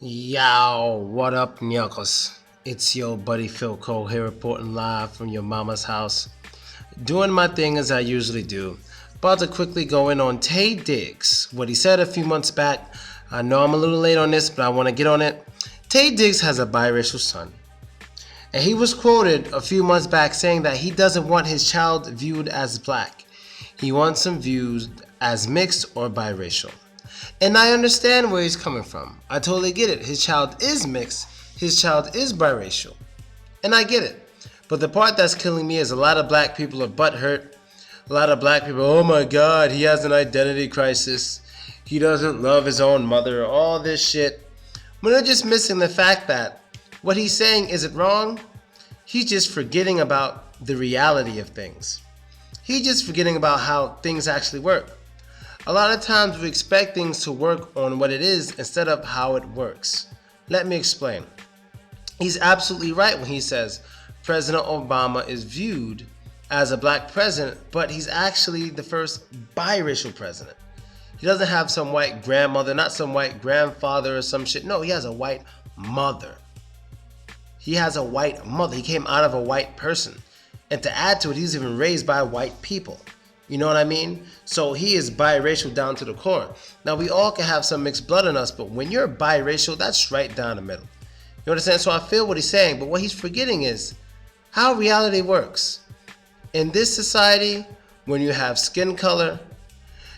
Yo, what up, nyuggas? It's your buddy Philko here reporting live from your mama's house. Doing my thing as I usually do. About to quickly go in on Taye Diggs. What he said a few months back. I know I'm a little late on this, but I want to get on it. Taye Diggs has a biracial son. And he was quoted a few months back saying that he doesn't want his child viewed as black. He wants him viewed as mixed or biracial. And I understand where he's coming from. I totally get it. His child is mixed. His child is biracial. And I get it. But the part that's killing me is a lot of black people are butthurt. A lot of black people, oh my God, he has an identity crisis. He doesn't love his own mother. All this shit. When they're just missing the fact that what he's saying isn't wrong. He's just forgetting about the reality of things. He's just forgetting about how things actually work. A lot of times we expect things to work on what it is instead of how it works. Let me explain. He's absolutely right when he says President Obama is viewed as a black president, but he's actually the first biracial president. He doesn't have some white grandmother, not some white grandfather or some shit. No, he has a white mother. He has a white mother. He came out of a white person. And to add to it, he's even raised by white people. You know what I mean? So he is biracial down to the core. Now, we all can have some mixed blood in us, but when you're biracial, that's right down the middle. You understand? So I feel what he's saying, but what he's forgetting is how reality works. In this society, when you have skin color,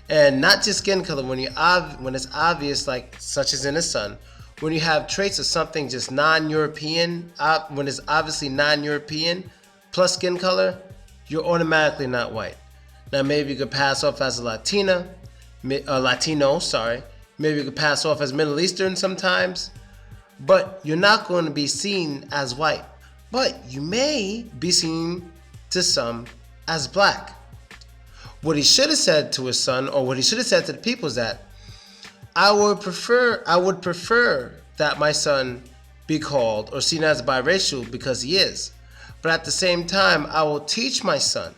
and not just skin color, when it's obvious, like such as in his son, when you have traits of something just non-European, when it's obviously non-European plus skin color, you're automatically not white. Now maybe you could pass off as a Latino. Maybe you could pass off as Middle Eastern sometimes, but you're not going to be seen as white. But you may be seen to some as black. What he should have said to his son, or what he should have said to the people, is that I would prefer that my son be called or seen as biracial because he is. But at the same time, I will teach my son,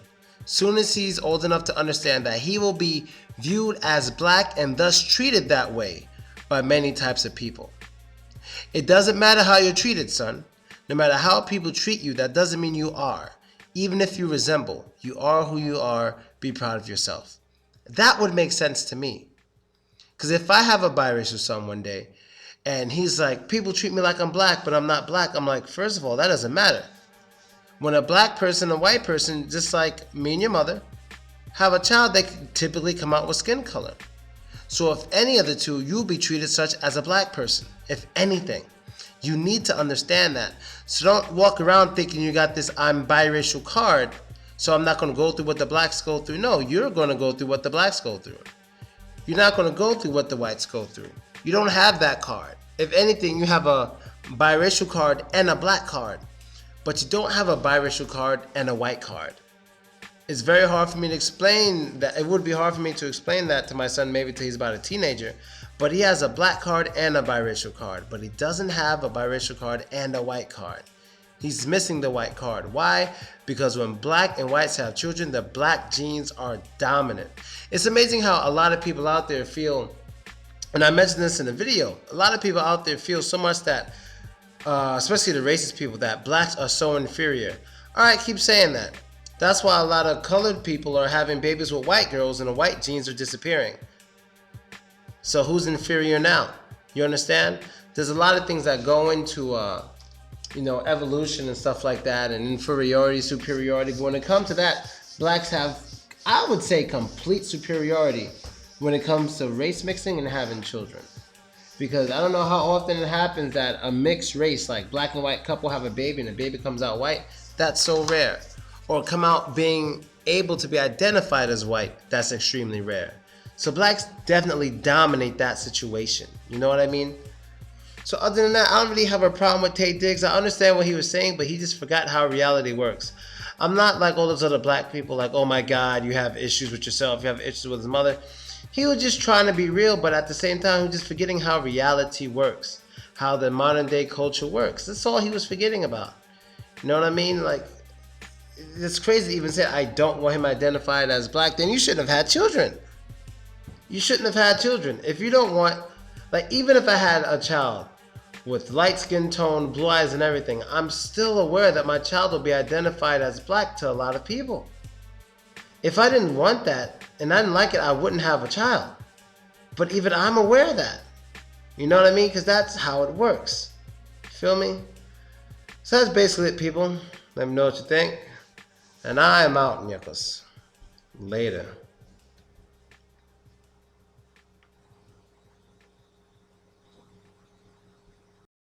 soon as he's old enough to understand, that he will be viewed as black and thus treated that way by many types of people. It doesn't matter how you're treated, son. No matter how people treat you, that doesn't mean you are. Even if you resemble, you are who you are. Be proud of yourself. That would make sense to me. Because if I have a biracial son one day and he's like, people treat me like I'm black, but I'm not black, I'm like, first of all, that doesn't matter. When a black person and a white person, just like me and your mother, have a child, they typically come out with skin color. So if any of the two, you'll be treated such as a black person, if anything. You need to understand that. So don't walk around thinking you got this I'm biracial card, so I'm not going to go through what the blacks go through. No, you're going to go through what the blacks go through. You're not going to go through what the whites go through. You don't have that card. If anything, you have a biracial card and a black card. But you don't have a biracial card and a white card. It's very hard for me to explain that. It would be hard for me to explain that to my son maybe till he's about a teenager. But he has a black card and a biracial card. But he doesn't have a biracial card and a white card. He's missing the white card. Why? Because when black and whites have children, the black genes are dominant. It's amazing how a lot of people out there feel, and I mentioned this in the video, a lot of people out there feel so much that, especially the racist people, that blacks are so inferior. Alright, keep saying that. That's why a lot of colored people are having babies with white girls and the white genes are disappearing. So who's inferior now? You understand? There's a lot of things that go into evolution and stuff like that, and inferiority, superiority. But when it comes to that, blacks have, I would say, complete superiority when it comes to race mixing and having children. Because I don't know how often it happens that a mixed race, like black and white couple, have a baby and the baby comes out white. That's so rare. Or come out being able to be identified as white. That's extremely rare. So blacks definitely dominate that situation. You know what I mean? So other than that, I don't really have a problem with Taye Diggs. I understand what he was saying, but he just forgot how reality works. I'm not like all those other black people, like, oh my God, you have issues with yourself, you have issues with his mother. He was just trying to be real, but at the same time, he was just forgetting how reality works, how the modern day culture works. That's all he was forgetting about. You know what I mean? Like, it's crazy to even say, I don't want him identified as black. Then you shouldn't have had children. You shouldn't have had children. If you don't want, like, even if I had a child with light skin tone, blue eyes and everything, I'm still aware that my child will be identified as black to a lot of people. If I didn't want that and I didn't like it, I wouldn't have a child. But even I'm aware of that. You know what I mean? Because that's how it works. Feel me? So that's basically it, people. Let me know what you think. And I am out, nyuggas. Later.